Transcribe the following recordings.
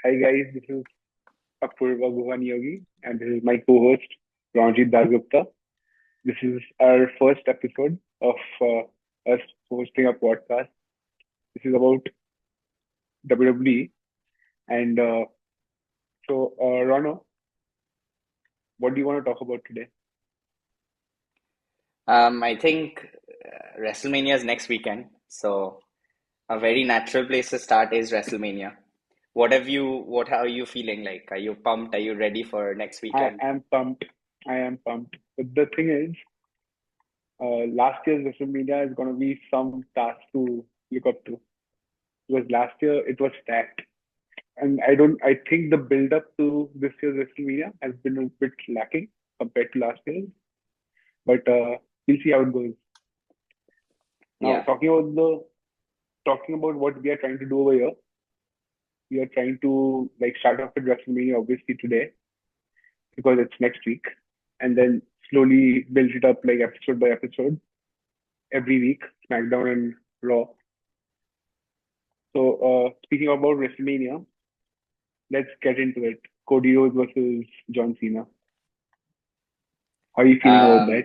Hi guys, this is Apurva Guhani Yogi and this is my co-host Ranjit Dasgupta. This is our first episode of us hosting a podcast. This is about WWE and Rono, what do you want to talk about today? I think WrestleMania is next weekend, so a very natural place to start is WrestleMania. What are you feeling like? Are you pumped? Are you ready for next I weekend? am pumped. I am pumped. But the thing is, last year's WrestleMania is going to be some task to look up to because last year it was stacked. And I think the build up to this year's WrestleMania has been a bit lacking compared to last year. But we'll see how it goes. Now, Yeah. talking about what we are trying to do over here, we are trying to like start off with WrestleMania obviously today because it's next week, and then slowly build it up like episode by episode every week, SmackDown and Raw. So, speaking about WrestleMania, let's get into it. Cody Rhodes versus John Cena. How are you feeling about that? Um,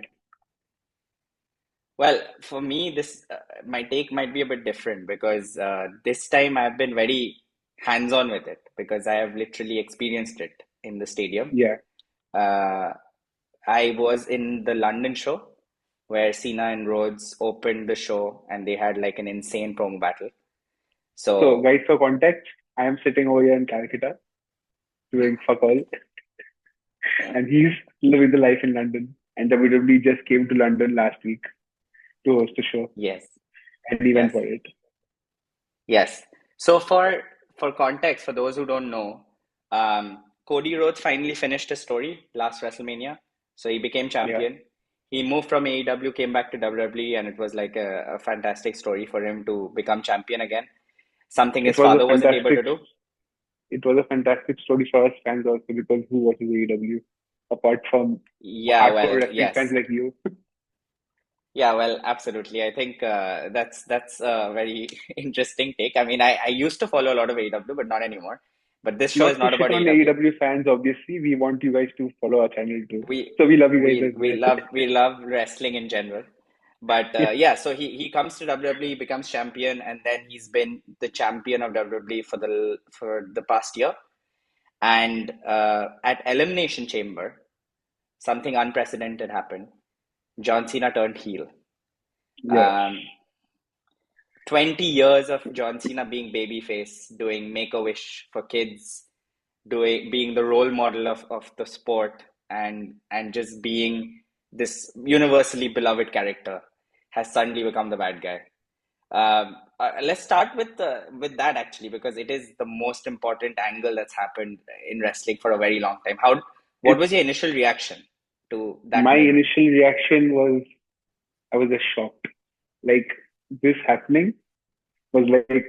well, for me, this my take might be a bit different because this time I've been very hands-on with it because I have literally experienced it in the stadium. Yeah. Uh, I was in the London show where Cena and Rhodes opened the show and they had like an insane promo battle. So, So, guys, for context, I am sitting over here in Calcutta doing fuck all, and he's living the life in London. And WWE just came to London last week to host the show, yes, and he went yes, for it. yes. So for context, for those who don't know, Cody Rhodes finally finished his story last WrestleMania. So he became Yeah, champion. He moved from AEW, came back to WWE, and it was like a fantastic story for him to become champion again. Something it his was a father wasn't able fantastic, to do. it was a fantastic story for us fans also because who watches AEW apart from Yeah, hardcore well, wrestling fans yes. like you? Yeah, well, absolutely. I think that's a very interesting take. I mean, I used to follow a lot of AEW, but not anymore. But this show is Not to not shit about on AEW. AEW fans, obviously, we want you guys to follow our channel too. We So we love you guys we as we well. love wrestling in general. But Yeah, yeah, so he comes to WWE, becomes champion, and then he's been the champion of WWE for the past year. And at Elimination Chamber, something unprecedented happened. John Cena turned heel. yes, Um, 20 years of John Cena being babyface, doing Make-A-Wish for kids, being the role model of the sport and just being this universally beloved character has suddenly become the bad guy. Let's start with that actually because it is the most important angle that's happened in wrestling for a very long time. What it's was your initial reaction to that my moment? initial reaction was I was just shocked. Like this happening was like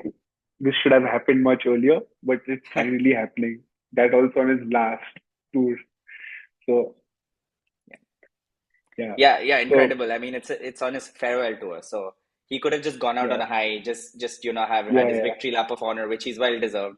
this should have happened much earlier, but it's finally happening. That also on his last tour. So yeah. Yeah, So incredible. I mean, it's on his farewell tour, so he could have just gone out on yeah, a high, just have yeah, had his yeah. victory lap of honor, which he's well deserved.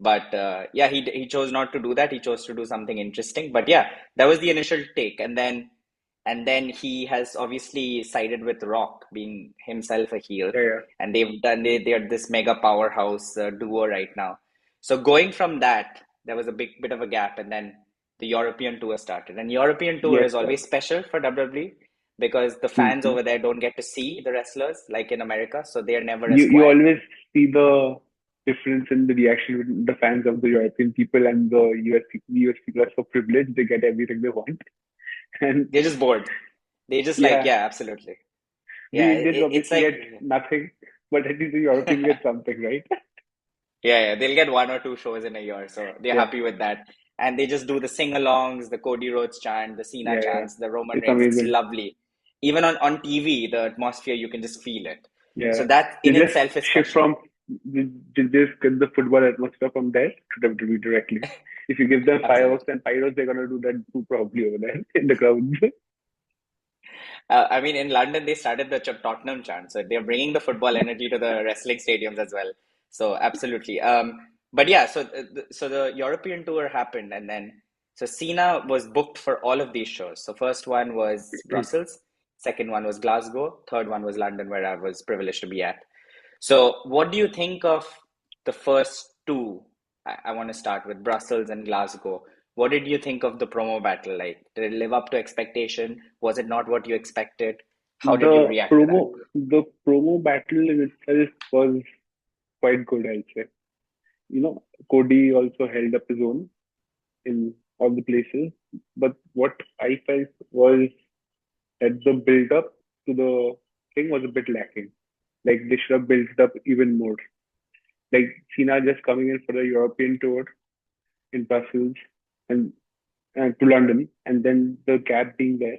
But yeah, he chose not to do that. He chose to do something interesting. But yeah, that was the initial take, and then he has obviously sided with Rock, being himself a heel, Yeah, yeah. and they are this mega powerhouse duo right now. So going from that, there was a big bit of a gap, and then the European tour started. And European tour Yes, is sir. always special for WWE because the fans Hmm. over there don't get to see the wrestlers like in America, so they are never as You quiet. always see the difference in the reaction with the fans of the European people and the US people. US people are so privileged; they get everything they want. And They're just bored. They just like, yeah, yeah, absolutely. we Yeah, Indians it's obviously like, get nothing, but at least the Europeans get something, right? yeah, they'll get one or two shows in a year, so they're Yeah, happy with that. And they just do the sing-alongs, the Cody Rhodes chant, the Cena yeah, yeah. chants, the Roman It's Reigns. It's amazing. lovely. Even on TV, the atmosphere, you can just feel it. So Yeah, that they in just itself is shift special. from they just get the football atmosphere from there to WWE directly. If you give them fireworks Absolutely. and pyros, they're gonna do that too probably over there in the crowd. I mean, in London, they started the Tottenham chant, so they're bringing the football energy to the wrestling stadiums as well. So absolutely. But yeah, so the European tour happened, and then so Cena was booked for all of these shows. So first one was Brussels, second one was Glasgow, third one was London, where I was privileged to be at. So what do you think of the first two? I want to start with Brussels and Glasgow. What did you think of the promo battle? Like, did it live up to expectation? Was it not what you expected? How did you The react to that? promo battle in itself was quite good, I'd say. Cody also held up his own in all the places. But what I felt was that the build up to the thing was a bit lacking. Like they should have built it up even more. Like Cena just coming in for the European tour in Brussels and to London, and then the gap being there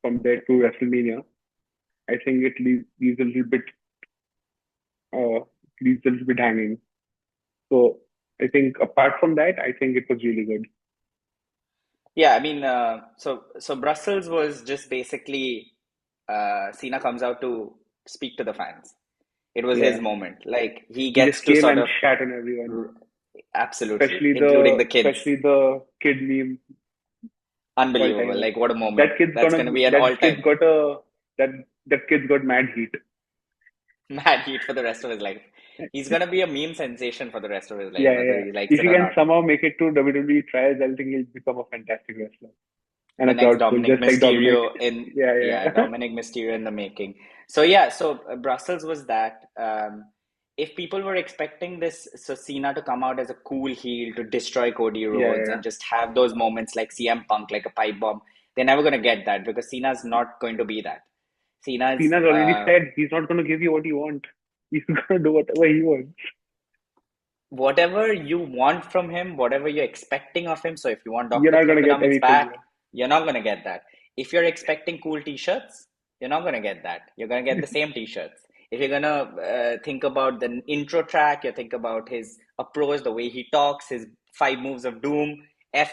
from there to WrestleMania. I think it leaves a little bit uh, leaves a little bit hanging. So I think apart from that, I think it was really good. Yeah, I mean, so Brussels was just basically Cena comes out to speak to the fans. It was his Yeah, moment. Like he he gets just to came sort and of shat on everyone, absolutely, especially including the kids. the kid meme all Unbelievable. timer. Like what a moment. That kid's That's gonna going to be an that kid's all-time got a that that kid's got mad heat. mad heat for the rest of his life. He's going to be a meme sensation for the rest of his life, Yeah, yeah, whether yeah. he likes If it he or can not. somehow make it to WWE trials, I think he'll become a fantastic wrestler and The a next crowd pull, Dominic just like Dominic. Mysterio in, Yeah, yeah, yeah, Dominic Mysterio in the making. So yeah, so Brussels was that. If people were expecting this, so Cena to come out as a cool heel to destroy Cody yeah, Rhodes yeah. and just have those moments like CM Punk, like a pipe bomb, they're never gonna get that because Cena's not going to be that. Cena's Cena's already said he's not going to give you what you want. He's going to do whatever he wants. whatever you want from him, whatever you're expecting of him. So if you want You're Dr. not going to get Thuganomics anything. back, you're not gonna get that. If you're expecting cool t-shirts, you're not gonna get that. You're gonna get the same t-shirts. If you're gonna think about the intro track, you think about his approach, the way he talks, his five moves of doom,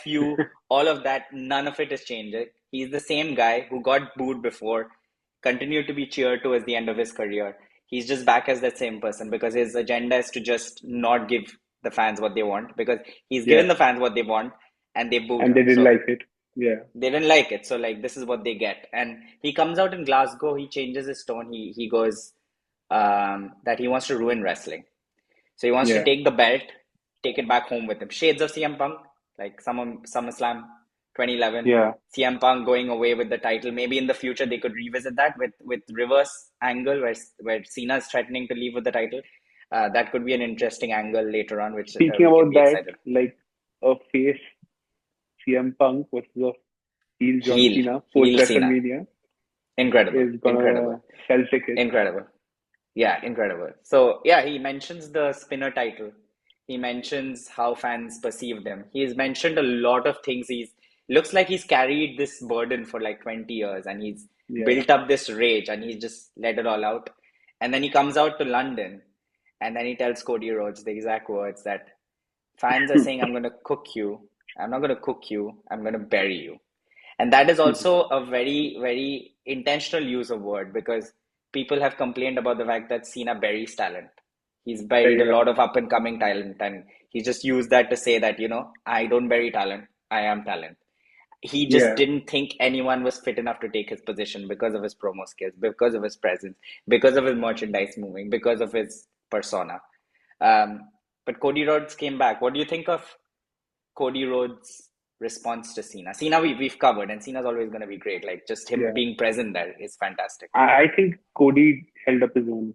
fu, all of that. None of it is changing. He's the same guy who got booed before, continued to be cheered towards the end of his career. He's just back as that same person because his agenda is to just not give the fans what they want because he's given Yeah, the fans what they want and they booed and they him. didn't So like it. Yeah. they didn't like it. So like this is what they get. And he comes out in Glasgow, he changes his tone. He goes that he wants to ruin wrestling. So he wants to Yeah. take the belt, take it back home with him. Shades of CM Punk, like SummerSlam 2011. Yeah. CM Punk going away with the title. Maybe in the future they could revisit that with reverse angle where Cena is threatening to leave with the title. That could be an interesting angle later on, which Speaking we can about be that, excited. like a face CM Punk versus a heel John Heel, Cena post heel Cena, WrestleMania incredible, is incredible, gonna sell tickets. incredible. Yeah, incredible. So yeah, he mentions the spinner title. He mentions how fans perceive them. He's mentioned a lot of things. He's looks like he's carried this burden for like 20 years and he's Yeah. built up this rage and he's just let it all out. And then he comes out to London and then he tells Cody Rhodes the exact words that fans are saying, I'm going to cook you. I'm not going to cook you. I'm going to bury you. And that is also a very, very intentional use of word because people have complained about the fact that Cena buries talent. He's buried a Yeah. lot of up and coming talent, and he just used that to say that, I don't bury talent, I am talent. He just Yeah. didn't think anyone was fit enough to take his position because of his promo skills, because of his presence, because of his merchandise moving, because of his persona. But Cody Rhodes came back. What do you think of Cody Rhodes' response to Cena? Cena we've covered, and Cena's always going to be great. Like just him Yeah. being present there is fantastic. I think Cody held up his own.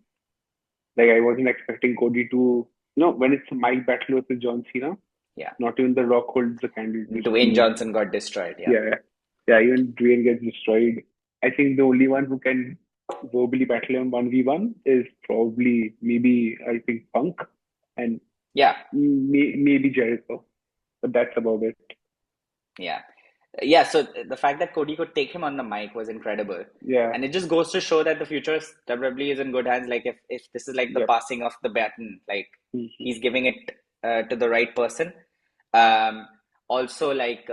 Like I wasn't expecting Cody to, when it's a mic battle versus John Cena, Yeah, not even The Rock holds the candle to Dwayne Steve. Johnson got destroyed. Yeah, Yeah, yeah. Even Dwayne gets destroyed. I think the only one who can verbally battle him 1v1 is probably maybe I think Punk and yeah, maybe Jericho, but that's about it. yeah. Yeah, so the fact that Cody could take him on the mic was incredible. Yeah. And it just goes to show that the future of WWE is in good hands. Like if this is like the Yep. passing of the baton, like Hmm. he's giving it to the right person. Um, Also, like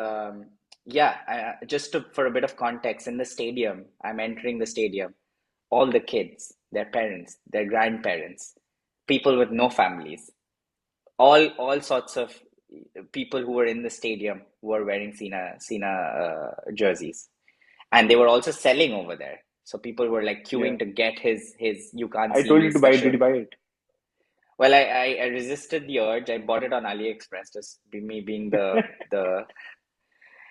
yeah, just for a bit of context, in the stadium, I'm entering the stadium. All the kids, their parents, their grandparents, people with no families, all sorts of people who were in the stadium were wearing Cena jerseys, and they were also selling over there. So people were like Yeah. queuing to get his "You Can't I See told Me" you to buy it. Did special. you buy it? Well, I resisted the urge. I bought it on AliExpress, just me being the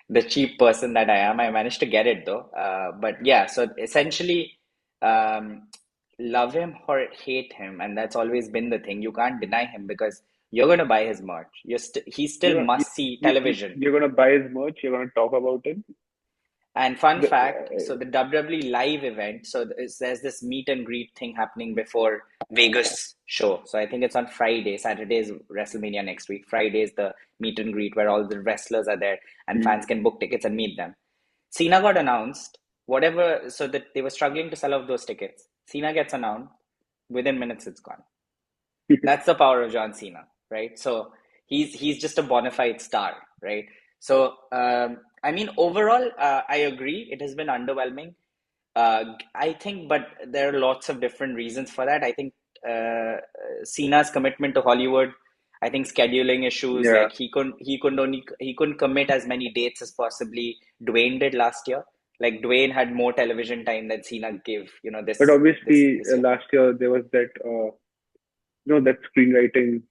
the cheap person that I am. I managed to get it though. But yeah, so essentially, um, love him or hate him, and that's always been the thing. You can't deny him because you're going to buy his merch. He's still You're must see you, television. you're gonna buy his merch. You're gonna talk about it. And fun The, fact, so the WWE live event, so there's this meet and greet thing happening before Vegas show. So I think it's on Friday. Saturday is WrestleMania next week. Friday is the meet and greet where all the wrestlers are there and mm, fans can book tickets and meet them. Cena got announced, whatever, so that they were struggling to sell off those tickets. Cena gets announced, within minutes it's gone. That's the power of John Cena, right? So he's just a bona fide star, right? So I mean, overall, I agree. It has been underwhelming. I think, but there are lots of different reasons for that. I think Cena's commitment to Hollywood. I think scheduling issues, yeah, like he couldn't commit as many dates as possibly Dwayne did last year. Like Dwayne had more television time than Cena gave, but obviously this year. last year there was that that screenwriting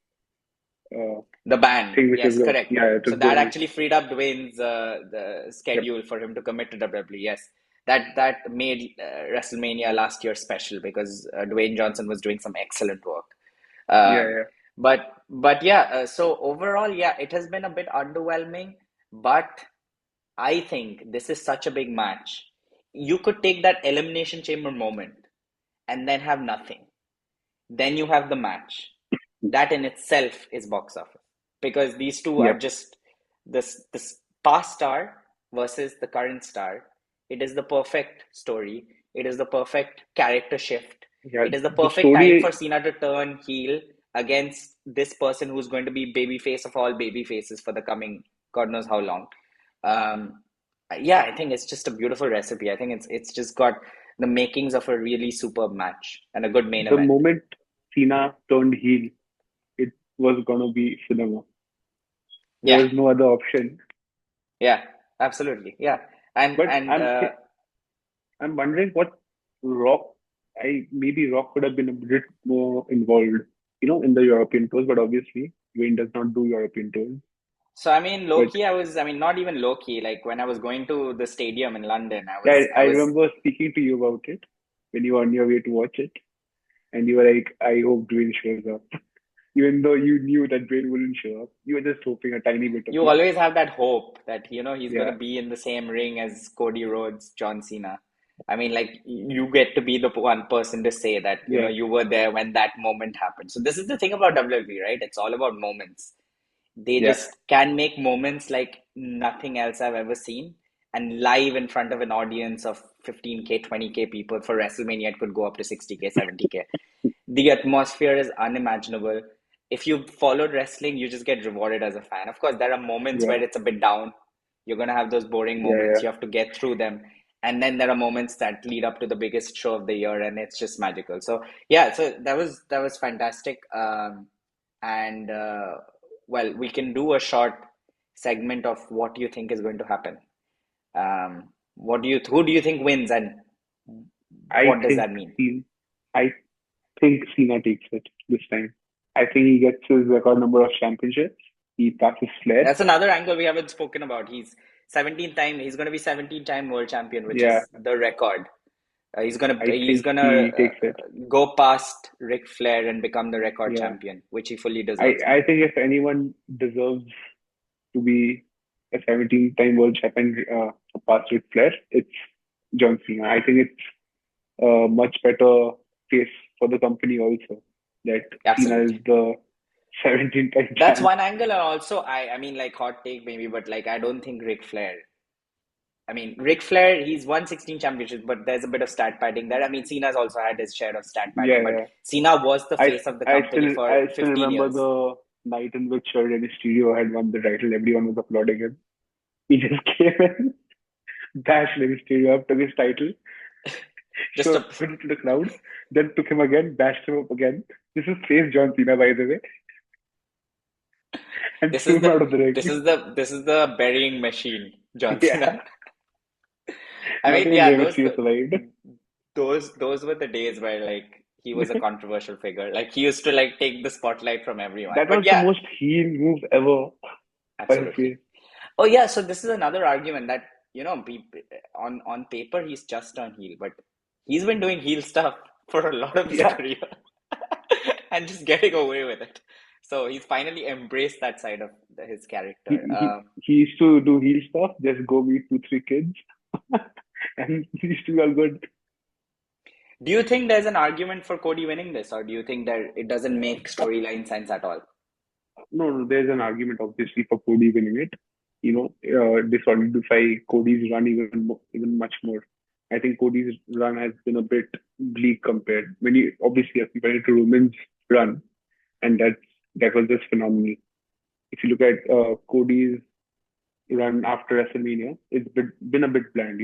uh, The ban, thing which is yes, correct. yeah, it So was that going. actually freed up Dwayne's the Yep. schedule for him to commit to WWE. Yes, that made WrestleMania last year special because Dwayne Johnson was doing some excellent work. Yeah, Um, yeah. but yeah, so overall, yeah, it has been a bit underwhelming. But I think this is such a big match. You could take that elimination chamber moment and then have nothing. Then you have the match. That in itself is box office because these two are Yep. just this past star versus the current star. It is the perfect story. It is the perfect character shift. Yeah. It is the The perfect time for story. Cena to turn heel against this person who's going to be babyface of all baby faces for the coming God knows how long. Um, yeah, I think it's just a beautiful recipe. I think it's just got the makings of a really superb match and a good main The event. moment Cena turned heel, it was gonna be cinema. There Yeah, was no other option. yeah, absolutely. Yeah. And But and I'm wondering what Rock. Maybe Rock could have been a bit more involved, in the European tours. But obviously, Wayne does not do European tours. so I mean low But key I mean not even low key, like when I was going to the stadium in London, yeah, I I was remember speaking to you about it when you were on your way to watch it, and you were like, "I hope Dwayne shows up." Even though you knew that Dwayne wouldn't show up, you were just hoping a tiny bit of you it. always have that hope that he's going Yeah, to be in the same ring as Cody Rhodes, John Cena. I mean, like you get to be the one person to say that yeah, you were there when that moment happened. So this is the thing about WWE, right? It's all about moments. They yeah, just can make moments like nothing else I've ever seen. And live in front of an audience of 15K, 20K people for WrestleMania, it could go up to 60K, 70K. The atmosphere is unimaginable. If you followed wrestling, you just get rewarded as a fan. Of course, there are moments yeah, where it's a bit down. You're going to have those boring yeah, moments. yeah. You have to get through them. And then there are moments that lead up to the biggest show of the year, and it's just magical. So yeah, so that was fantastic. And well, we can do a short segment of what do you think is going to happen. Who do you think wins, and I what does think that mean? I think Cena takes it this time. I think he gets his record number of championships. He passes Flair. That's another angle we haven't spoken about. He's 17 time. He's going to be 17-time world champion, which Yeah, is the record. He's gonna I he's think gonna he takes it. go past Ric Flair and become the record Yeah, champion, which he fully I deserves I now. think if anyone deserves to be a 17-time world champion past Ric Flair, it's John Cena. I think it's a much better face for the company also that Cena is Absolutely. the 17-time That's champ. one angle, and also I mean like hot take maybe, but like I don't think Ric Flair. I mean Ric Flair, he's won 16 championships, but there's a bit of stat padding there. I mean Cena's also had his share of stat Yeah, padding, but yeah. Cena was the I face of the I company still for I still 15 remember years. the night in which Rey Mysterio had won the title. Everyone was applauding him. He just came in, bashed Rey Mysterio up, took his title, Just showed a it to the crowd, then took him again, bashed him up again. This is face John Cena, by the way. and This threw is him out the of the ring. this is the burying machine, John Cena. Yeah, I not mean, even yeah, Rey survived. those were the days where like he was a controversial figure. Like he used to like take the spotlight from everyone. That But was the yeah, most heel move ever by his absolutely. face. Oh yeah, so this is another argument that on paper he's just turned heel, but he's been doing heel stuff for a lot of his Yeah, career and just getting away with it. So he's finally embraced that side of his he, character. he used to do heel stuff, just go meet two, three kids, and he used to be all good. Do you think there's an argument for Cody winning this, or do you think that it doesn't make storyline sense at all? No, no, there's an argument obviously for Cody winning it. They solidify Cody's run even much more. I think Cody's run has been a bit bleak compared when you obviously are compared to Roman's run, and that was just phenomenal. If you look at Cody's run after WrestleMania, it's been a bit bland.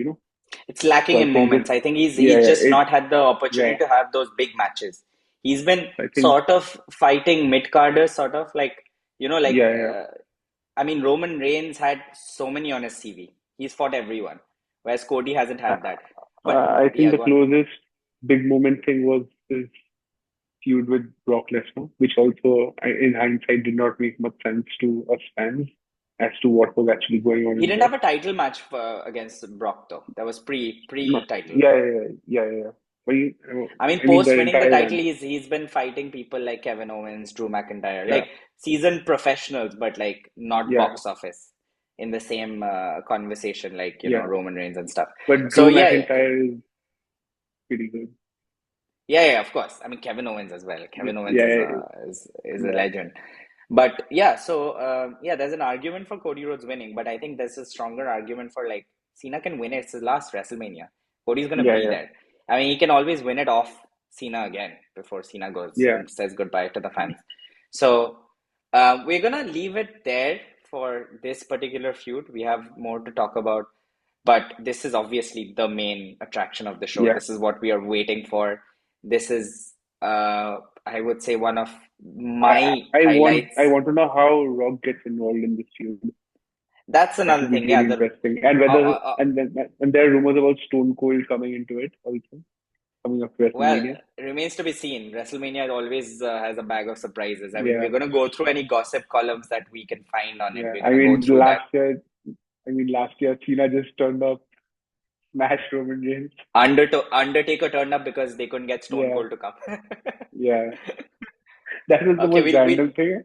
It's So lacking I in think this, moments. I think he's yeah, he's yeah, just not had the yeah. opportunity to have those big matches. He's been I think, sort of fighting mid-carders, sort of like, like, yeah, yeah. I mean, Roman Reigns had so many on his CV. He's fought everyone, whereas Cody hasn't I, had that. But I think yeah, the go on. closest big moment thing was his feud with Brock Lesnar, which also, in hindsight, did not make much sense to us fans as to what was actually going on He in didn't there. have a title match against Brock though. That was No, pre-title. yeah, yeah, yeah, yeah, yeah. But I mean, I mean, post the winning the entire title, run. he's been fighting people like Kevin Owens, Drew McIntyre, Yeah, like seasoned professionals, but like not yeah, box office in the same conversation, like yeah. Roman Reigns and stuff. But So Drew yeah, McIntyre is pretty good. yeah, of course. I mean, Kevin Owens as well. Kevin Owens Yeah, is yeah, a yeah, legend. But yeah, so yeah, there's an argument for Cody Rhodes winning, but I think there's a stronger argument for like Cena can win it. It's his last WrestleMania. Cody's gonna yeah, be yeah, there. I mean, he can always win it off Cena again before Cena goes yeah. and says goodbye to the fans. So we're gonna leave it there for this particular feud. We have more to talk about, but this is obviously the main attraction of the show. Yeah. This is what we are waiting for. This is, I would say, one of I, my I want highlights. I want to know how Rock gets involved in this feud. That's That another would be thing. Yeah, really the interesting. And uh, whether uh, uh, and there are rumors about Stone Cold coming into it also, coming up to well, WrestleMania. remains to be seen. WrestleMania always has a bag of surprises. I mean, Yeah, we're gonna go through any gossip columns that we can find on it. yeah. We're gonna go through that. Last year Cena just turned up, smashed Roman Reigns. Undertaker turned up because they couldn't get Stone Yeah, Cold to come. yeah. That was the Okay, most random thing.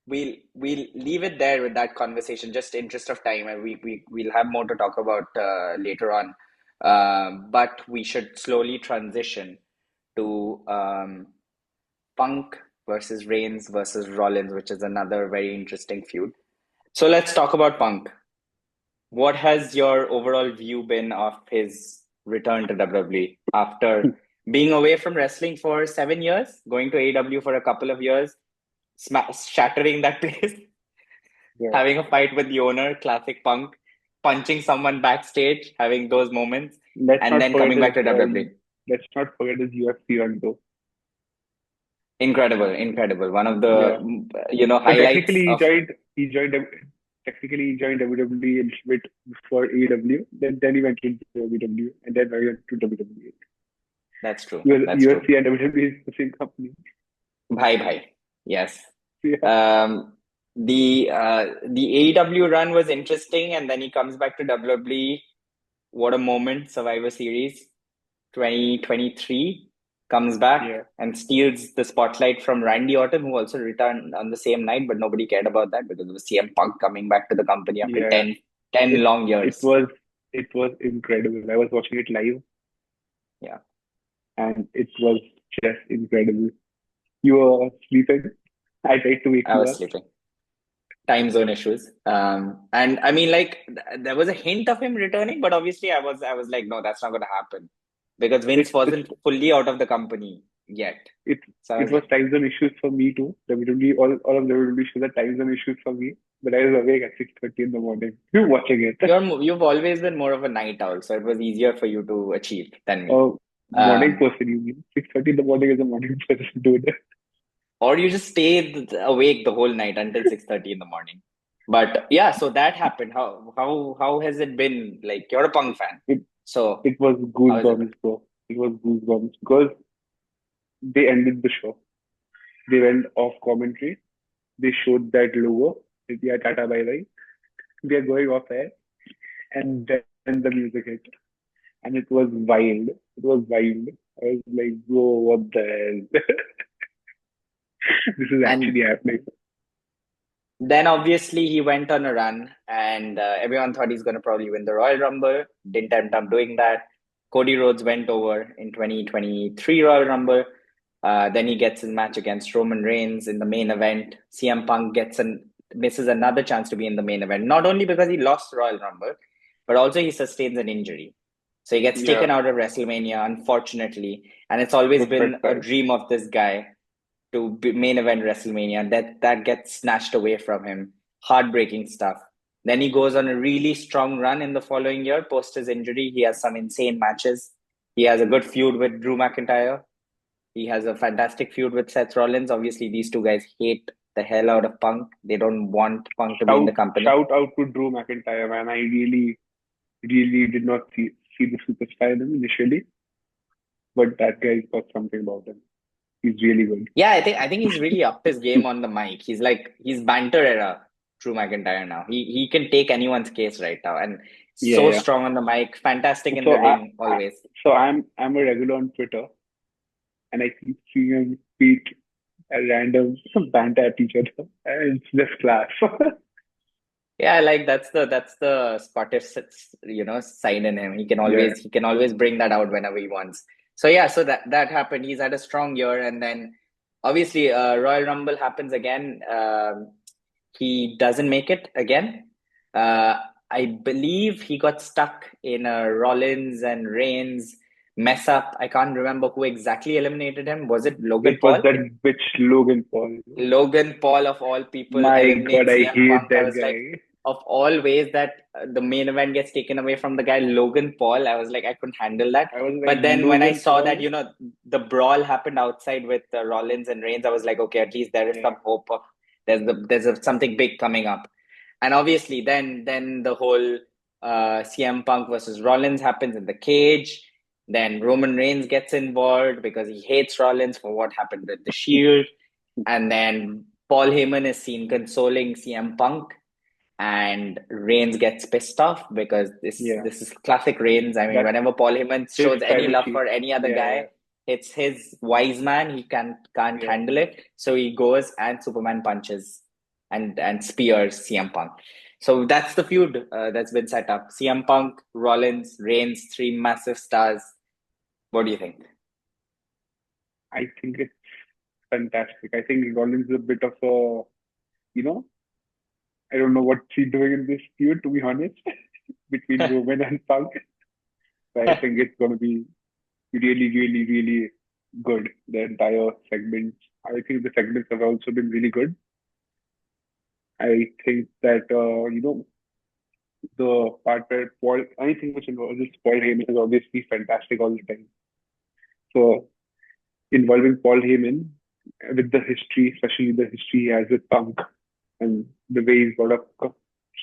we'll leave it there with that conversation. Just interest of time, and we'll have more to talk about later on. But we should slowly transition to Punk versus Reigns versus Rollins, which is another very interesting feud. So let's talk about Punk. What has your overall view been of his return to WWE after being away from wrestling for 7 years, going to AEW for a couple of years, shattering that place, Yeah. having a fight with the owner, classic Punk, punching someone backstage, having those moments, Let's and not then forget coming his back to WWE. let's not forget his UFC run though. Incredible, incredible. One of Yeah. the But highlights of he joined technically he joined WWE a little bit before AEW. Then he went into WWE and then I went to WWE. that's true. That's true. UFC and WWE is the same company. Bye bye. Yes. Yeah. Um, the AEW run was interesting, and then he comes back to WWE. What a moment! Survivor Series 2023 comes back Yeah. and steals the spotlight from Randy Orton, who also returned on the same night, but nobody cared about that because it was CM Punk coming back to the company after Yeah. 10 It long it years. was it was incredible. I was watching it live Yeah, and it was just incredible. You were sleeping. I tried to wake I you was up. sleeping. Time zone issues. And I mean, like, there was a hint of him returning, but obviously, I was like, no, that's not going to happen because Vince It's wasn't fully out of the company yet. it So I it was was like, time zone issues for me too. WWE all of WWE shows are time zone issues for me. But I was awake at 6:30 in the morning watching it. you've always been more of a night owl, so it was easier for you to achieve than me. Oh, morning Um, person, you mean? 6:30 in the morning is a morning person, dude. or you just stay awake the whole night until 6:30 in the morning. But yeah, so that happened. How has it been? Like, you're a Punk fan, It so it was how is it? goosebumps, bro. It was goosebumps because they ended the show. They went off commentary. They showed that logo. Yeah, Tata bye bye. We are going off air, and then the music hit, and it was wild. It was wild. I was like, bro, what the hell? This is And actually happening. then obviously he went on a run, and everyone thought he's going to probably win the Royal Rumble. Didn't end up doing that. Cody Rhodes went over in 2023 Royal Rumble. Then he gets his match against Roman Reigns in the main event. CM Punk misses another chance to be in the main event, not only because he lost Royal Rumble, but also he sustains an injury. So he gets Yeah, taken out of WrestleMania, unfortunately. And it's always was quite been a sad. dream of this guy to main event WrestleMania. That gets snatched away from him. Heartbreaking stuff. Then he goes on a really strong run in the following year. Post his injury, he has some insane matches. He has a good feud with Drew McIntyre. He has a fantastic feud with Seth Rollins. Obviously, these two guys hate the hell out of Punk. They don't want Punk to be in Shout the company. shout out to Drew McIntyre, man. I really did not see the superstar in him initially, but that guy got something about him. He's really good. Yeah, I think he's really upped his game on the mic. He's banter era Drew McIntyre now. He can take anyone's case right now, and Yeah, so yeah. strong on the mic, fantastic in So the ring always. I'm a regular on Twitter, and I keep seeing him tweet at random banter at each other, and it's just class. Yeah, like that's the Scottish, side in him. He can Yeah, always bring that out whenever he wants. So yeah, so that happened. He's had a strong year, and then obviously Royal Rumble happens again. He doesn't make it again. Uh, I believe he got stuck in a Rollins and Reigns mess up. I can't remember who exactly eliminated him. Was it it Logan was Paul? that bitch Logan Paul. Logan Paul of all people My God, eliminates I CM hate Punk. I that was like, guy. of all ways that the main event gets taken away from the guy Logan Paul, I was like, I couldn't handle that. I was like, But then when I Logan saw that, Paul. the brawl happened outside with Rollins and Reigns, I was like, okay, at least there is Yeah, some hope of something big coming up. And obviously, then the whole CM Punk versus Rollins happens in the cage. Then Roman Reigns gets involved because he hates Rollins for what happened with the Shield. And then Paul Heyman is seen consoling CM Punk, and Reigns gets pissed off because this yeah. this is classic Reigns. I mean, That's whenever Paul Heyman his shows any tribal love chief. for any other Yeah, guy, yeah, it's his wise man. He can't yeah. handle it, so he goes and Superman punches and spears CM Punk. So that's the feud that's been set up. CM Punk, Rollins, Reigns, three massive stars. What do you think? I think it's fantastic. I think Rollins is a bit of a, you know, I don't know what she's doing in this feud, to be honest, between Roman and Punk. But I think it's going to be really good. The entire segment. I think the segments have also been really good. I think that, the part where anything which involves Paul Heyman is obviously fantastic all the time. So involving Paul Heyman with the history, especially the history he has with Punk and the way he's got up.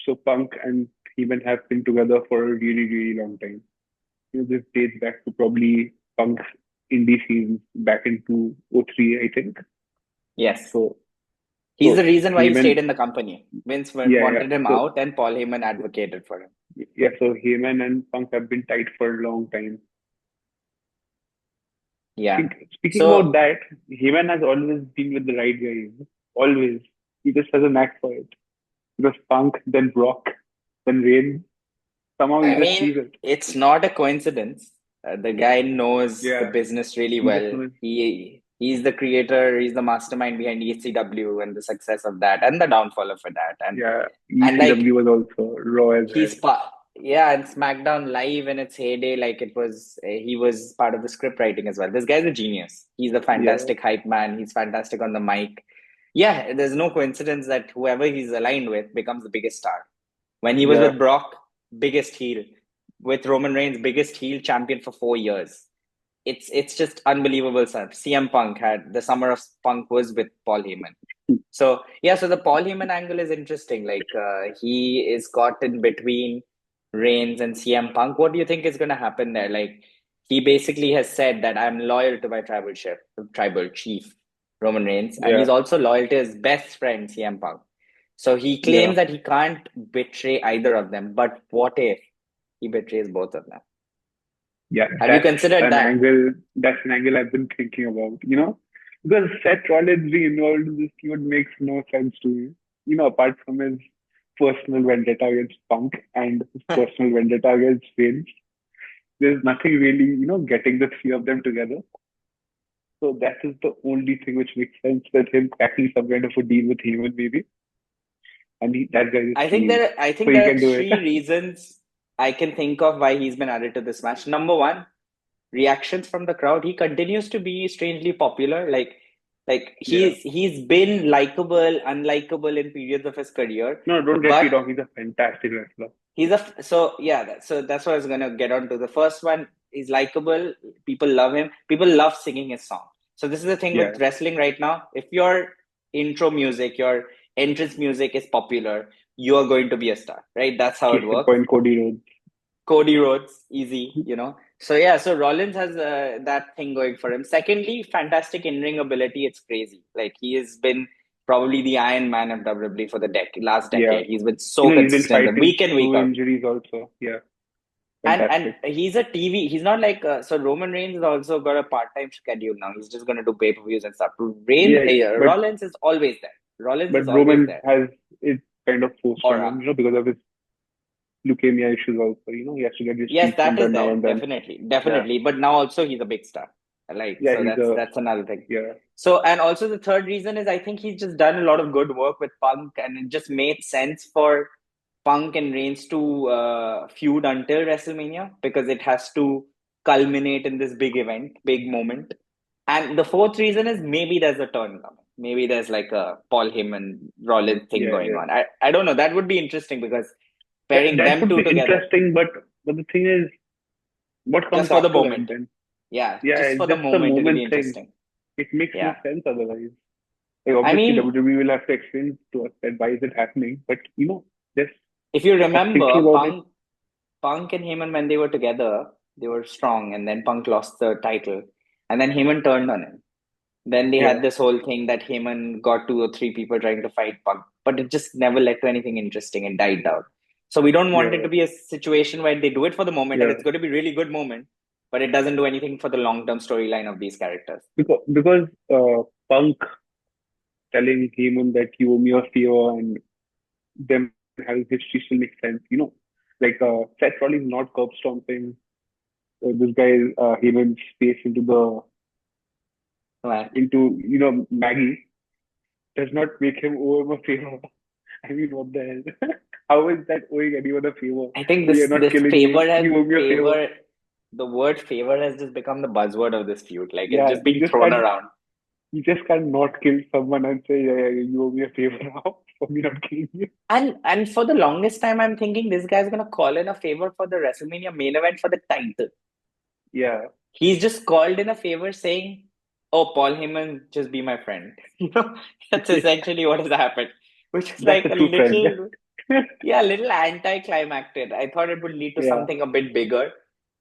So Punk and Heyman have been together for a really long time. This dates back to probably Punk's indie scenes back in 2003, I think. Yes. So, He's the so reason why he Heyman, stayed in the company. Vince yeah. wanted him So, out, and Paul Heyman advocated for him. yeah, so Heyman and Punk have been tight for a long time. Yeah. Speaking about So, that, Heyman has always been with the right guys. Always. He just has a knack for it. Because Punk, then Brock, then Reigns. Somehow he I just mean, sees it. it's not a coincidence. The guy knows the Yeah. business really He just well. knows. He's the creator. He's the mastermind behind ECW and the success of that and the downfall of that. Yeah. And like ECW was also raw as he's hell. part, yeah, and SmackDown Live in its heyday, like it was, he was part of the script writing as well. This guy's a genius. He's a Yeah. fantastic hype man. He's fantastic on the mic. Yeah, there's no coincidence that whoever he's aligned with becomes the biggest star. When he was Yeah. with Brock, biggest heel. With Roman Reigns, biggest heel champion for 4 years. it's just unbelievable stuff. CM Punk had the summer of Punk was with Paul Heyman. So yeah, so the Paul Heyman angle is interesting. Like he is caught in between Reigns and CM Punk. What do you think is going to happen there? Like he basically has said that I'm loyal to my tribal chief Roman Reigns, and Yeah, he's also loyal to his best friend CM Punk. So he yeah, claims that he can't betray either of them. But what if he betrays both of them? yeah. Have you considered that? That's an angle I've been thinking about. Because Seth Rollins being involved in this feud makes no sense to me. Apart from his personal vendetta against Punk and his personal vendetta against Vince, there's nothing really, getting the three of them together. So that is the only thing which makes sense, that him cracking some kind of a deal with Heyman maybe, and that guy is heel, I so think he there are can do it. three reasons I can think of why he's been added to this match. Number one, reactions from the crowd. He continues to be strangely popular. Like Yeah. he's been likable, unlikable in periods of his career, No, don't get me but wrong. He's a fantastic wrestler. he's a so yeah. So that's what I was gonna get on to. The first one, he's likable. People love him. People love singing his song. So this is the thing with Yeah. wrestling right now. If your intro music, your entrance music is popular, you are going to be a star, right? That's how it Case in works. point, Cody Rhodes. Cody Rhodes, easy. So yeah, so Rollins has that thing going for him. Secondly, fantastic in-ring ability. It's crazy. Like he has been probably the Iron Man of WWE for the last Yeah. decade. He's been so He's been consistent, fighting week in, week through out. injuries also. Yeah. And Fantastic. he's a TV. He's not like so. Roman Reigns has also got a part-time schedule now. He's just going to do pay-per-views and stuff. Yeah. But Rollins is always there. Rollins but is always Roman there. has it kind of forced on Aura. him, because of his leukemia issues also. He has to get his Yes, treatment that is done now there, and then. definitely, Yeah. definitely. But now also he's a big star. Like Yeah, so, he's a that's another thing. yeah. So, and also the third reason is I think he's just done a lot of good work with Punk, and it just made sense for Punk and Reigns to feud until WrestleMania because it has to culminate in this big event, big moment. And the fourth reason is maybe there's a turn coming. Maybe there's like a Paul Heyman Rollins thing Yeah, going yeah. on. I don't know. That would be interesting because That pairing that them would two be together interesting, but the thing is, what just comes for the after that moment. then? Yeah, Yeah, just for it's the just the moment, it'll be moment thing. interesting. It makes no Yeah. sense otherwise. Like I obviously mean, WWE will have to explain to us that why is it happening, but just if you of thinking remember, about it, Punk and Heyman when they were together, they were strong, and then Punk lost the title, and then Heyman turned on him. Then they yeah, had this whole thing that Heyman got two or three people trying to fight Punk, but it just never led to anything interesting and died down. So we don't want it yeah, to be a situation where they do it for the moment, and yeah. it's going to be really good moment, but it doesn't do anything for the long term storyline of these characters. Because Punk telling Heyman that you owe me a favor and them having history still makes sense. Like Seth Rollins not curb stomping this guy Heyman's face Right. into Maggie does not make him owe him a favor. I mean, what the hell? How is that owing anyone a favor? I think We are not this killing favor you. has You owe me a favor. favor. The word favor has just become the buzzword of this feud. Like it's Yeah, just being thrown around. you just can't not kill someone and say, yeah, yeah, you owe me a favor now for me not killing you. And for the longest time, I'm thinking this guy's gonna call in a favor for the WrestleMania main event for the title. Yeah, He's just called in a favor saying, "Oh, Paul Heyman, just be my friend." That's essentially what has happened, which is that's like a a true friend. little, yeah, a little anticlimactic. I thought it would lead to Yeah, something a bit bigger,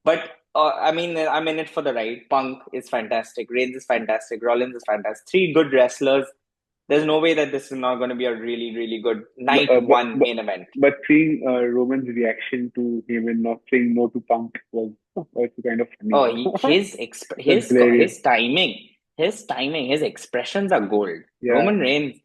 but I mean, I'm in it for the ride. Punk is fantastic. Reigns is fantastic. Rollins is fantastic. Three good wrestlers. There's no way that this is not going to be a really, really good but night one main event. seeing Roman's reaction to him and not saying no to Punk was kind of funny. Oh, That's hilarious. his timing, his expressions are gold. Yeah, Roman Reigns,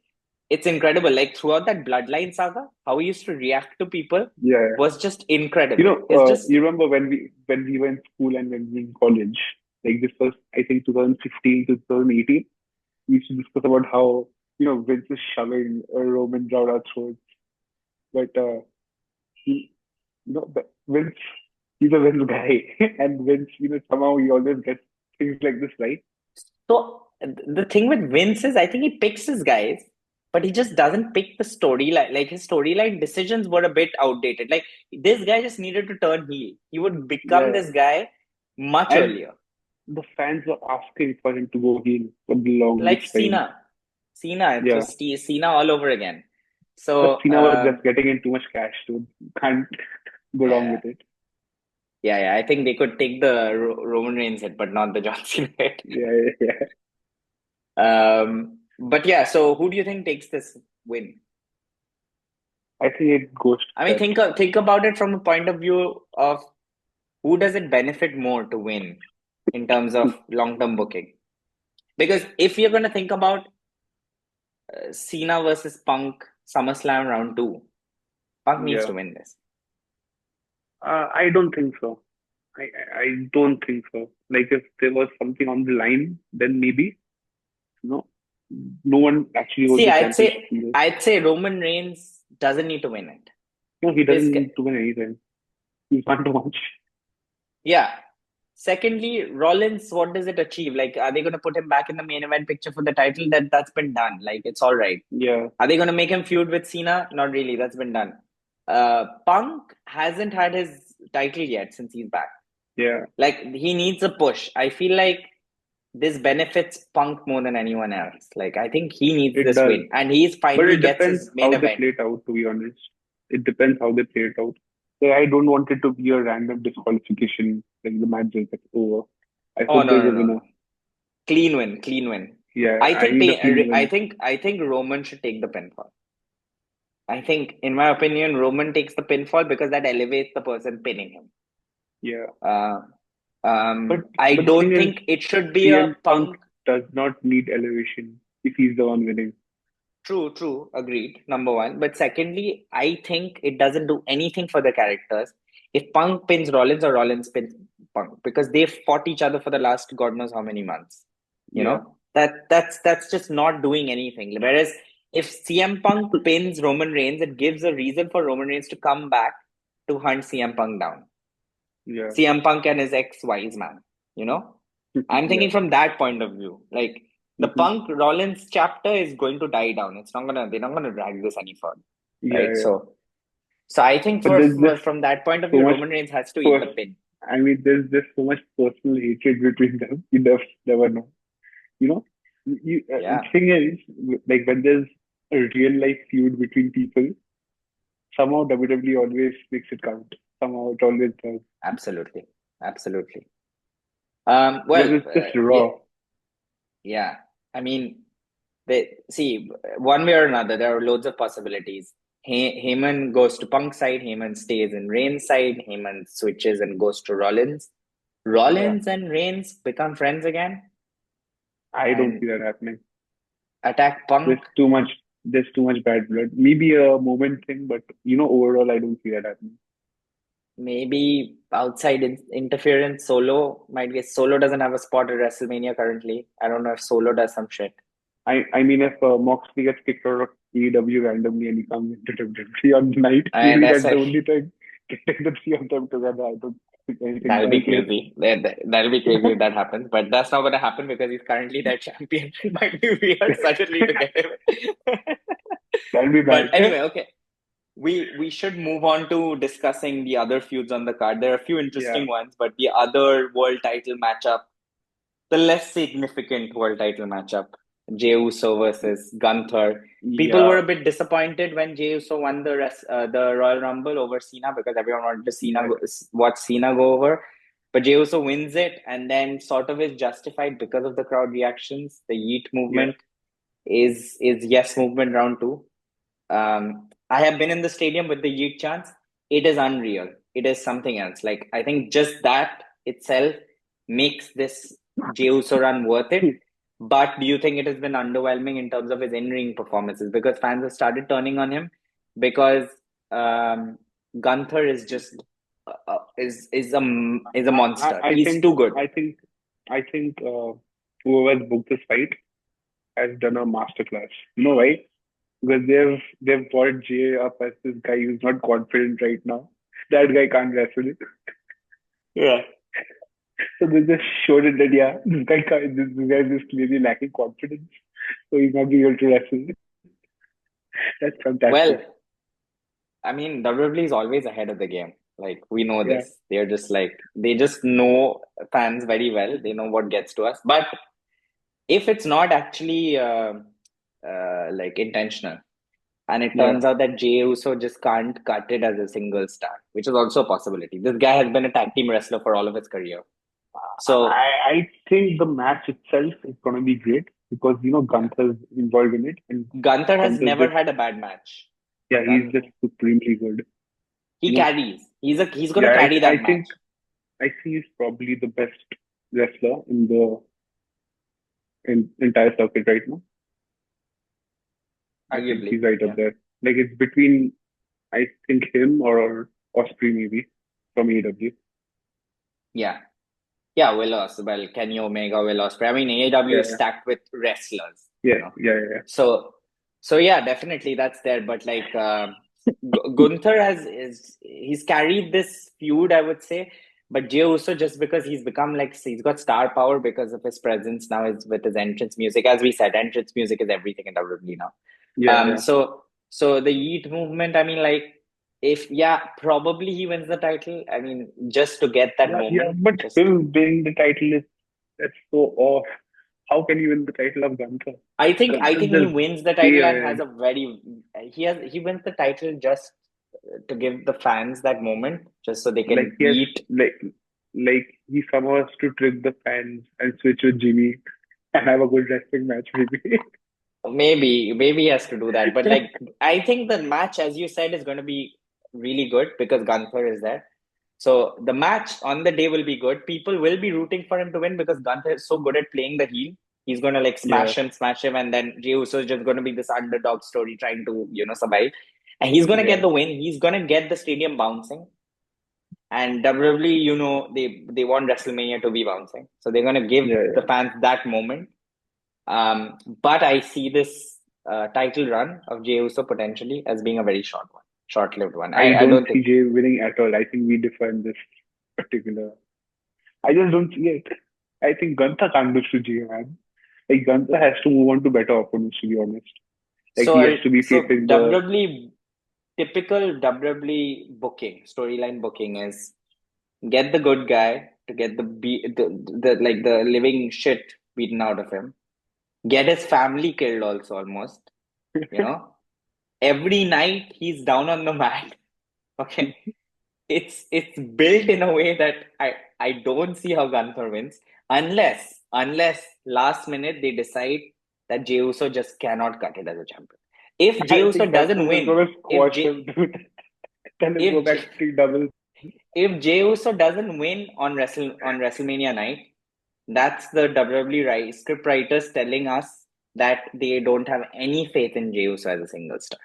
it's incredible. Like throughout that Bloodline saga, how he used to react to people yeah. was just incredible. It's just You remember when we were in school and when we were in college? Like this was, I think, 2015 to 2018. We used to discuss about how Vince is shoving Roman down our throats, but he, Vince, he's a Vince guy, and Vince, somehow he always gets things like this right. so the thing with Vince is I think he picks his guys, but he just doesn't pick the storyline. Like his storyline decisions were a bit outdated. Like this guy just needed to turn heel. He would become Yeah, this guy much and earlier. the fans were asking for him to go heel for the Like longest time. Cena, it Yeah, was Cena all over again. but So, Cena was just getting in too much cash, so can't go wrong yeah, with it. yeah. I think they could take the Roman Reigns hit, but not the John Cena hit. Yeah, yeah, yeah. But yeah, so who do you think takes this win? I think it goes I to mean, that. think about it from a point of view of who does it benefit more to win in terms of long-term booking? Because if you're going to think about Cena versus Punk SummerSlam round two, Punk needs Yeah, to win this. I don't think so. I don't think so. Like if there was something on the line, then maybe no, no one actually holds See, the championship in this. I'd say Roman Reigns doesn't need to win it. No, he This doesn't guy, need to win anything. He's not too much. yeah. Secondly, Rollins, what does it achieve? Like, are they going to put him back in the main event picture for the title? That's been done. Like, it's all right. Yeah, Are they going to make him feud with Cena? Not really. That's been done. Punk hasn't had his title yet since he's back. yeah, Like, he needs a push. I feel like this benefits Punk more than anyone else. Like, I think he needs it this does. win, and he's But finally it gets depends his main how they event. play it out, to be honest. It depends how they play it out. So I don't want it to be a random disqualification, like the match is like over. I Oh hope no, there's no, a no, winner. no! Clean win, clean win. Yeah, I I think need a clean win. I think Roman should take the pinfall. I think, in my opinion, Roman takes the pinfall because that elevates the person pinning him. Yeah. Uh, But I but the thing don't is, think it should be a CM Punk Punk. does not need elevation if he's the one winning. True, agreed. Number one. But secondly, I think it doesn't do anything for the characters if Punk pins Rollins or Rollins pins Punk because they've fought each other for the last God knows how many months. You Yeah, know, that's just not doing anything. Whereas if CM Punk pins Roman Reigns, it gives a reason for Roman Reigns to come back to hunt CM Punk down. yeah, CM Punk and his ex-wise man, you know? I'm yeah. thinking from that point of view. Like the Hmm. Punk Rollins chapter is going to die down. They're not gonna drag this any further. Yeah, Right? yeah. So I think But there's just from that point of so view, much Roman Reigns has to eat the pers- pin. I mean, there's just so much personal hatred between them. You never know. You know, the Yeah, thing is, like when there's a real life feud between people, somehow WWE always makes it count. Somehow it always does. absolutely. Absolutely. Because Well, it's just yeah, raw. yeah. I mean, they see one way or another, there are loads of possibilities. Heyman goes to Punk side, Heyman stays in Reigns side, Heyman switches and goes to Rollins. Yeah, Rollins and Reigns become friends again I don't and see that happening. attack There's Punk. too much. There's too much bad blood. Maybe a moment thing, but overall, I don't see that happening. Maybe outside interference, Solo doesn't have a spot at WrestleMania currently. I don't know if Solo does some shit. I mean, if Moxley gets kicked out of AEW randomly and he comes into WWE on the night, And maybe that's that's the a, only time getting the three of them together. I don't think anything that'll be likely. crazy. That'll be crazy if that happens. But that's not going to happen because he's currently their champion. It might be weird suddenly to get him. That'll be But bad. anyway, okay. We should move on to discussing the other feuds on the card. There are a few Yeah, interesting ones, but the other world title matchup, the less significant world title matchup, Jey Uso versus Gunther. People were yeah, a bit disappointed when Jey Uso won the Royal Rumble over Cena because everyone wanted to yeah, watch Cena go over. But Jey Uso wins it and then sort of is justified because of the crowd reactions. The Yeet yeah. movement is yes movement round two. I have been in the stadium with the Yeet chants. It is unreal. It is something else. Like I think just that itself makes this Jey Uso run worth it. But do you think it has been underwhelming in terms of his in-ring performances? Because fans have started turning on him because um, Gunther is just is a monster. I He's think, too good. I think, I think whoever's booked this fight has done a masterclass. You know why? Because they've brought Jay up as this guy who's not confident right now. That guy can't wrestle. Yeah. So they just showed it that yeah, this guy is clearly lacking confidence, so he's not being able to wrestle. That's fantastic. Well, I mean, WWE is always ahead of the game. Like we know Yeah, this. They're just like they just know fans very well. They know what gets to us. But if it's not actually like intentional, and it yeah. turns out that Jey Uso just can't cut it as a single star, which is also a possibility. This guy has been a tag team wrestler for all of his career. So I think the match itself is gonna be great because yeah, Gunther's involved in it, and Gunther has Gunther's never just had a bad match. yeah, he's Gun just supremely good. he You know, carries. He's gonna yeah, carry I that match. think he's probably the best wrestler in the entire circuit right now. I think Arguably, he's right up yeah. there. Like it's between I think him or Osprey maybe from AEW. Yeah. Yeah, Will Ospreay. Well, Kenny Omega, Will Ospreay. I mean, AEW is Yeah, stacked with wrestlers, yeah, you know. yeah, So, so yeah, definitely that's there. But like Gunther is he's carried this feud, I would say. But Jey Uso, just because he's become like he's got star power because of his presence now is with his entrance music. As we said, entrance music is everything in WWE now. yeah, yeah. So the Yeet movement, I mean, like if yeah, probably he wins the title. I mean, just to get that Yeah, moment, but just still winning the title is that's so off. How can you win the title of Gunther? I Gunther's think he just wins the way title and has ahead. a very he wins the title just to give the fans that moment, just so they Like can he has eat. like he somehow has to trick the fans and switch with Jimmy and have a good wrestling match maybe. Maybe he has to do that, but like I think the match, as you said, is going to be really good because Gunther is there. So the match on the day will be good. People will be rooting for him to win because Gunther is so good at playing the heel. He's going to like Yeah, smash him, and then Jey Uso is just going to be this underdog story trying to survive, and he's going to yeah, get the win. He's going to get the stadium bouncing. And WWE, they want WrestleMania to be bouncing, so they're going to give yeah, the yeah. fans that moment. But I see this title run of Jey Uso potentially as being a very short-lived one. I I don't don't see think. Jay winning at all. I think we define this particular. I just don't see it. I think Gunther can't lose to Jay, man. Like Gunther has to move on to better opponents, to be honest. Like So he has to be so facing the WWE typical WWE booking storyline booking is get the good guy to get the like the living shit beaten out of him, get his family killed also almost, you know. Every night he's down on the mat. Okay. It's built in a way that I don't see how Gunther wins unless last minute they decide that Jey Uso just cannot cut it as a champion. If Jey I Uso think that's doesn't when they're win, gonna if squash Jey him, dude. Tell him go if back Jey, to double. if Jey Uso doesn't win on WrestleMania night, that's the WWE script writers telling us that they don't have any faith in Jey Uso as a single star.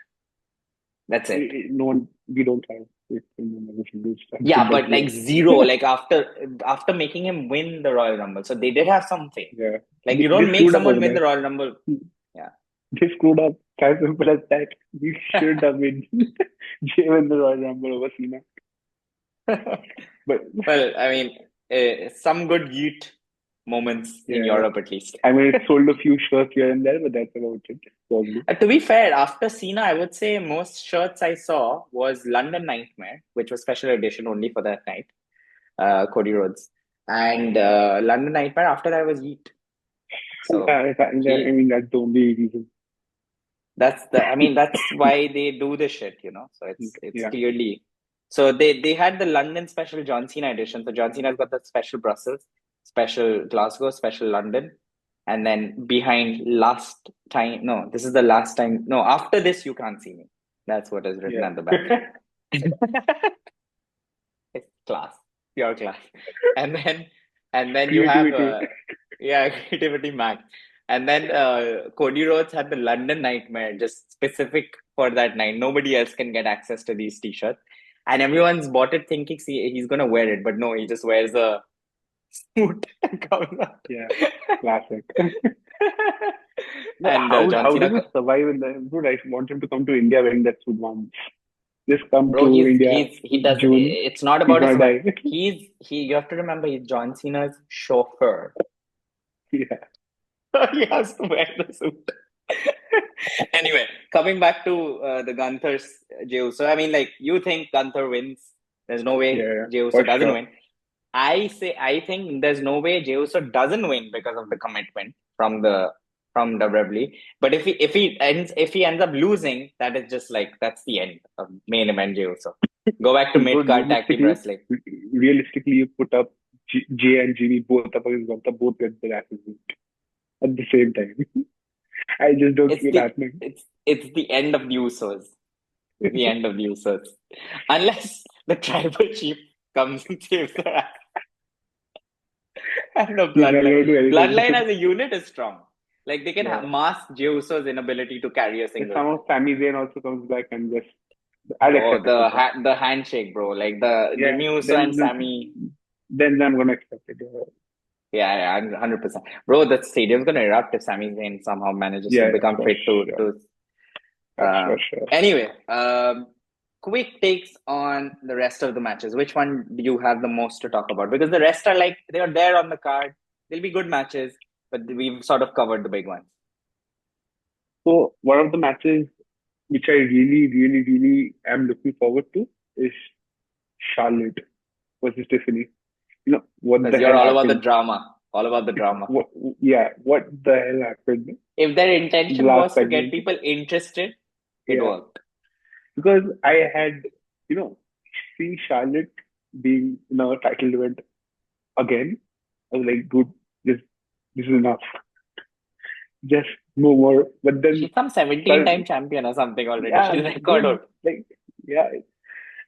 That's it. No one, we don't have it in the single Yeah, but but yeah, like zero, like after making him win the Royal Rumble. So they did have some faith. yeah. Like you They don't make screwed up someone over win there. the Royal Rumble. Yeah. They screwed up. As simple as that. We should have been Jay in the Royal Rumble over Cena. But Well, I mean, some good yeet moments in yeah, Europe at least. I mean, it sold a few shirts here and there, but that's about it, probably. To be fair, after Cena, I would say most shirts I saw was London Nightmare, which was special edition only for that night, Cody Rhodes. And London Nightmare after that was Yeet. So I he mean, that's the only reason. I mean that's why they do this shit, you know. So it's Yeah, clearly so they had the London special John Cena edition. So John Cena's got the special Brussels, special Glasgow, special London, and then behind last time no, this is the last time no, after this you can't see me. That's what is written yeah. at the back. It's class, pure class. And then you have Creativity. yeah, creativity max. And then Cody Rhodes had the London Nightmare just specific for that night. Nobody else can get access to these t-shirts. And everyone's bought it thinking he's gonna wear it, but no, he just wears a suit and comes out. Yeah, classic. But And John how does Cena, it survive in the dude? I want him to come to India wearing that suit once. Just come bro, to India he does. June. It's not He's about his gonna survival. die. You have to remember he's John Cena's chauffeur. Yeah. He has to wear the suit. Anyway, coming back to the Gunther's Jey. So I mean, like, you think Gunther wins? There's no way Yeah, Jey Uso for doesn't sure. win. I think there's no way Jey Uso doesn't win because of the commitment from WWE. But if he ends up losing, that is just like that's the end of main event Jey Uso. Go back to Bro, mid card tag team wrestling. realistically, you put up J and Jimmy both up against Gunther, both get their asses beat at the same time. I just don't It's see it the happening. it's the end of the Usos. The end of the Usos. Unless the tribal chief comes and saves their ass. And the He's not bloodline. going to do Bloodline anything. as a unit is strong. Like they can Yeah. mask Jey Uso's inability to carry a If single. somehow Sami Zayn also comes back and just, I'll Oh, accept it with that. the handshake, bro. Like the Yeah, Jimmy Uso and Sammy. then I'm gonna accept it. Yeah, 100%. Bro, the stadium's gonna erupt if Sami Zayn somehow manages to Yeah, become for fit sure, to for sure. anyway, quick takes on the rest of the matches. Which one do you have the most to talk about? Because the rest are like they are there on the card. They'll be good matches, but we've sort of covered the big ones. So one of the matches which I really am looking forward to is Charlotte versus Tiffany. You know what Because the you're hell all about the happened? drama, all about the drama. What, yeah, what the hell happened If their in the intention last was to get segment? people interested, it Yeah, worked. because I had, you know, see Charlotte being in a title event again. I was like, dude, this is enough. Just no more. But then, She's some 17-time champion or something already. yeah, She's record dude, hold. like, yeah.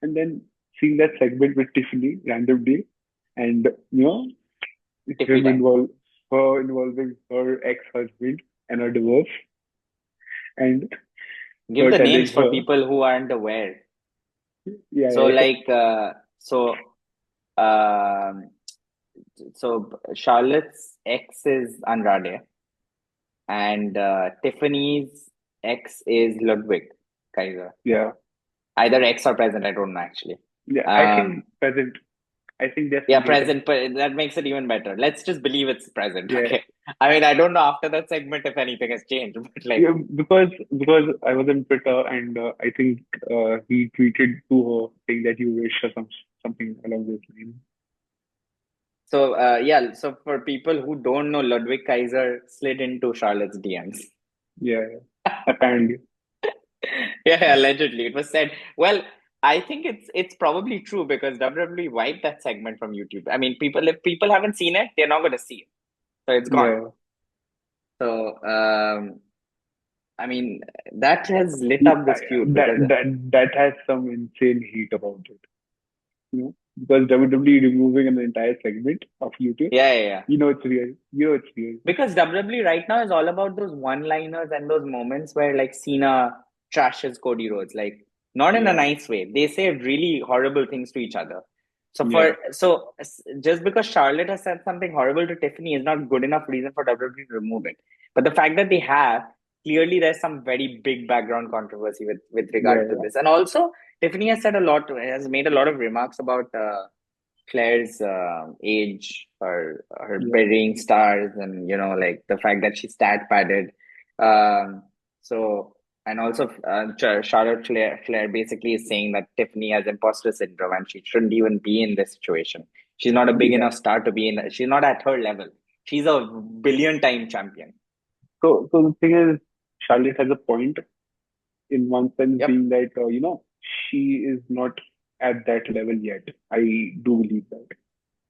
And then seeing that segment with Tiffany randomly, and Tiffy him time. involving her ex-husband and her divorce, and Give her the telling names for her, people who aren't aware. yeah, So yeah, like um so Charlotte's ex is Andrade and Tiffany's ex is Ludwig Kaiser. yeah, Either ex or present, I don't know actually. yeah. I think Um present. I think they're yeah, still dating. present, but that makes it even better. Let's just believe it's present, Yeah, okay? I mean, I don't know after that segment if anything has changed, but like yeah, because I was on Twitter and I think he tweeted to her saying that you wish or something along those lines. so so for people who don't know, Ludwig Kaiser slid into Charlotte's DMs. Yeah, apparently. Yeah, allegedly. It was said. Well, I think it's probably true because WWE wiped that segment from YouTube. I mean, people if people haven't seen it, they're not going to see it. So it's gone. Yeah, So I mean, that has lit up this feud that because that has some insane heat about it. Because WWE removing an entire segment of YouTube, yeah. it's real. It's real. Because WWE right now is all about those one-liners and those moments where like Cena trashes Cody Rhodes, like not in a Yeah, nice way. They say really horrible things to each other. yeah, Just because Charlotte has said something horrible to Tiffany is not good enough reason for WWE to remove it. But the fact that they have, clearly there's some very big background controversy with yeah, regard to yeah, this. And also Tiffany has made a lot of remarks about Claire's age, her yeah. burying stars, and like the fact that she's stat padded. Um, so and also Charlotte Flair basically is saying that Tiffany has imposter syndrome and she shouldn't even be in this situation. She's not a big Yeah. enough star to be in. She's not at her level. She's a billion-time champion. So the thing is, Charlotte has a point in one sense, Yep, being that she is not at that level yet. I do believe that.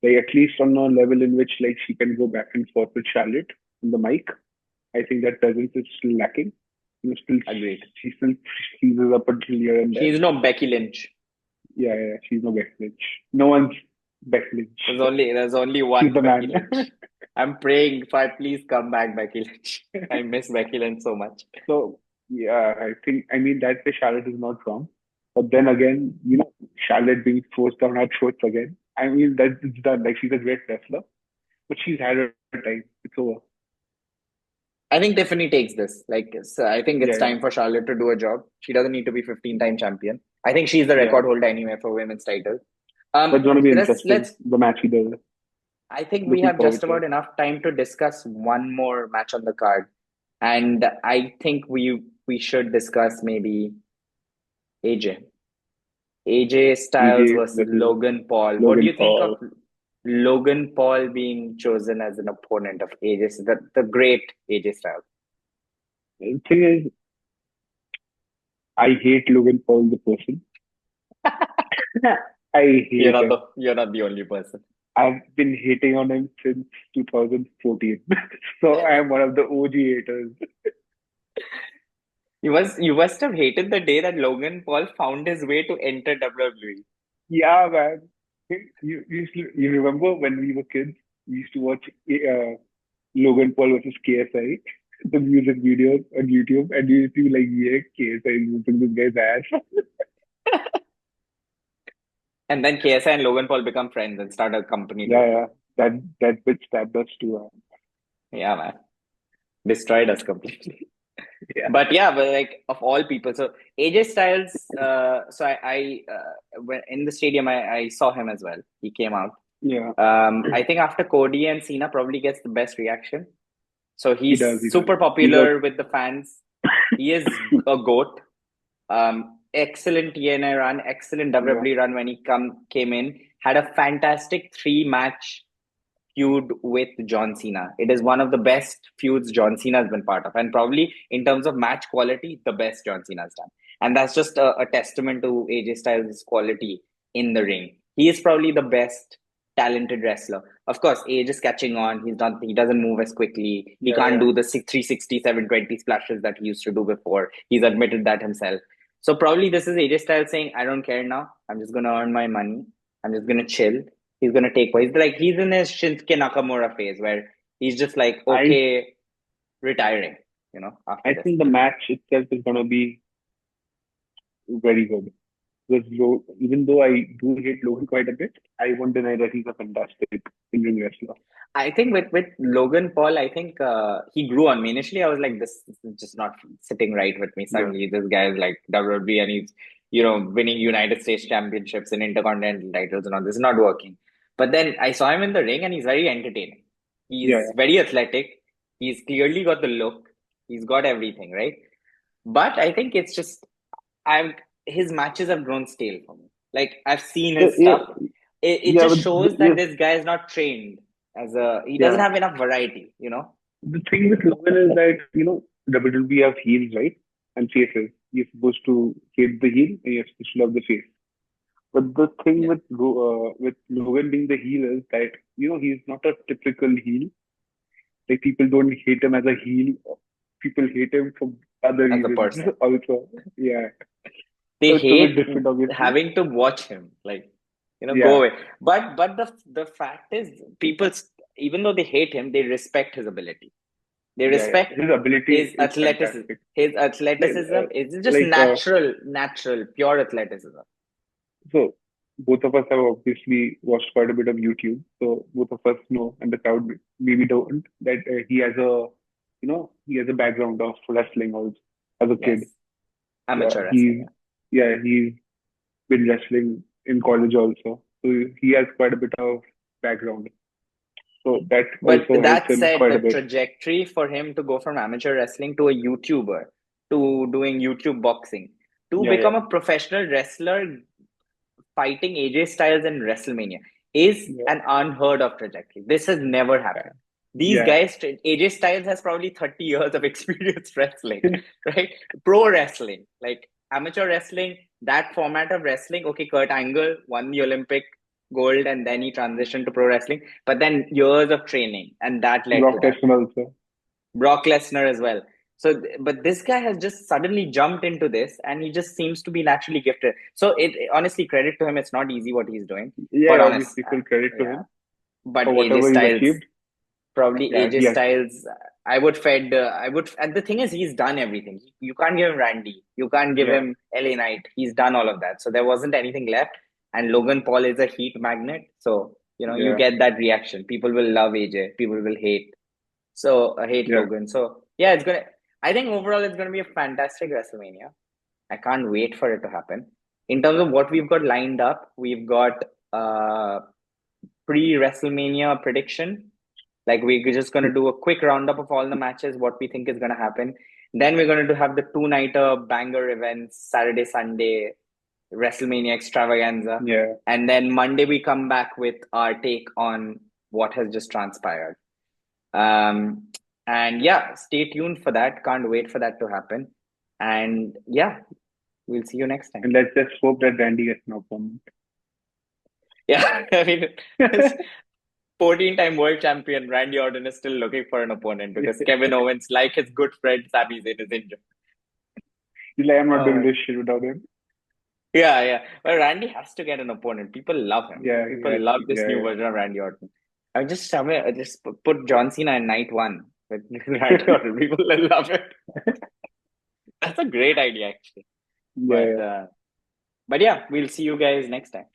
Like at least on a level in which like she can go back and forth with Charlotte on the mic. I think that presence is still lacking. Still agreed. she still seizes up until here and there. She's no Becky Lynch. Yeah, she's no Becky Lynch. No one's Becky There's Lynch. only She's one the Becky man. Lynch. I'm praying for please come back, Becky Lynch. I miss Becky Lynch so much. So yeah, I mean that way Charlotte is not wrong. But then again, Charlotte being forced down our throats again. I mean that it's done. Like she's a great wrestler, but she's had her time. It's over. I think Tiffany takes this. I think it's Yeah, time for Charlotte to do a job. She doesn't need to be 15-time champion. I think she's the yeah. record holder anyway for women's titles. That's gonna be interesting. Let's. The match either. I think we Looking have just forward to about it. enough time to discuss one more match on the card, and I think we should discuss maybe AJ. AJ Styles AJ versus versus Logan Paul. What do Logan you think of Paul. Logan Paul being chosen as an opponent of AJ, the great AJ Styles? The thing is, I hate Logan Paul the person. I hate him. You're not the only person. I've been hating on him since 2014. So I am one of the OG haters. You must have hated the day that Logan Paul found his way to enter WWE. Yeah, man. You remember when we were kids, we used to watch Logan Paul versus KSI, the music videos on YouTube, and you used to be like, yeah, KSI is whooping this guy's ass. And then KSI and Logan Paul become friends and start a company Yeah, together. yeah. That bitch stabbed us too. Yeah, man. Destroyed us completely. Yeah, But yeah, but like of all people, so AJ Styles. So when in the stadium, I saw him as well. He came out. yeah. I think after Cody and Cena probably gets the best reaction. So He does, he's he does. super He's a popular with the fans. He is a goat. Excellent TNA run, excellent yeah, WWE run when he came in. Had a fantastic 3 match feud with John Cena. It is one of the best feuds John Cena has been part of, and probably in terms of match quality, the best John Cena has done. And that's just a testament to AJ Styles' quality in the ring. He is probably the best talented wrestler. Of course, age is catching on. He doesn't move as quickly. He yeah, can't yeah. do the 360, 720 splashes that he used to do before. He's admitted that himself. So probably this is AJ Styles saying, I don't care now. I'm just gonna earn my money. I'm just gonna chill. He's gonna take what he's in his Shinsuke Nakamura phase where he's just like, I okay, retiring, after I this. think the match itself is gonna be very good. Because even though I do hate Logan quite a bit, I won't deny that he's a fantastic in-ring wrestler. I think with Logan Paul, I think he grew on me. Initially, I was like, this is just not sitting right with me. Yeah, Suddenly, this guy is like WWE and he's, winning United States championships and intercontinental titles and all. This is not working. But then I saw him in the ring and he's very entertaining. yeah, He's yeah. very athletic. He's clearly got the look. He's got everything, right? But I think it's just I've his matches have grown stale for me. Like I've seen his Yeah, stuff. It yeah, just but shows that yes, this guy is not trained he doesn't yeah. have enough variety. The thing with Logan is that, WWE have heels, right? And faces. You're supposed to hate the heel and you're supposed to love the face. But the thing Yeah. with Logan being the heel is that, he's not a typical heel. Like people don't hate him as a heel. People hate him for other As a reasons person. also. Yeah. They So it's a bit hate different, obviously. having to watch him, like, go Yeah. away. But the fact is, people, even though they hate him, they respect his ability. They Yeah, yeah. respect His ability his is athleticism. fantastic. His Like, athleticism is just like natural, pure athleticism. so both of us have obviously watched quite a bit of YouTube. So both of us know, and the crowd maybe don't, that he has a background of wrestling also as a kid. Yes, amateur Yeah, wrestling. Yeah. he's been wrestling in college also. So he has quite a bit of background. So that But also helps that him said, quite the a bit. trajectory for him to go from amateur wrestling to a YouTuber, to doing YouTube boxing, to Yeah, yeah, become a professional wrestler fighting AJ Styles in WrestleMania is yeah, an unheard of trajectory. This has never happened. These yeah. guys, AJ Styles has probably 30 years of experience wrestling, right? Pro wrestling, like amateur wrestling, that format of wrestling. Okay, Kurt Angle won the Olympic gold and then he transitioned to pro wrestling, but then years of training and that led to Brock that. Lesnar also. Brock Lesnar as well. So, but this guy has just suddenly jumped into this, and he just seems to be naturally gifted. So, honestly, credit to him. It's not easy what he's doing, Yeah, but honest, obviously full credit to yeah. him But for AJ whatever he's Styles, achieved. probably Yeah, AJ yes. Styles. I would. And the thing is, he's done everything. You can't give him Randy. You can't give Yeah, him LA Knight. He's done all of that. So there wasn't anything left. And Logan Paul is a heat magnet. So you yeah, get that reaction. People will love AJ. People will hate. So I hate yeah. Logan. So yeah, it's gonna. I think overall it's gonna be a fantastic WrestleMania. I can't wait for it to happen. In terms of what we've got lined up, we've got pre WrestleMania prediction. Like we're just gonna do a quick roundup of all the matches, what we think is gonna happen. Then we're gonna have the two-nighter banger events, Saturday, Sunday. WrestleMania extravaganza. Yeah. And then Monday we come back with our take on what has just transpired. Um, and yeah, stay tuned for that. Can't wait for that to happen. And yeah, we'll see you next time. And let's just hope that Randy gets no opponent. Yeah, I mean, this 14-time world champion Randy Orton is still looking for an opponent because Kevin Owens, like his good friend Sami Zayn, is injured. He's like, I'm not doing Uh, this shit without him. yeah, yeah. But Randy has to get an opponent. People love him. Yeah, he People has love to. this new Yeah, version of Randy Orton. I just put John Cena in night one with Randy Orton. People will love it. That's a great idea, actually. yeah. But Yeah. uh, but yeah, we'll see you guys next time.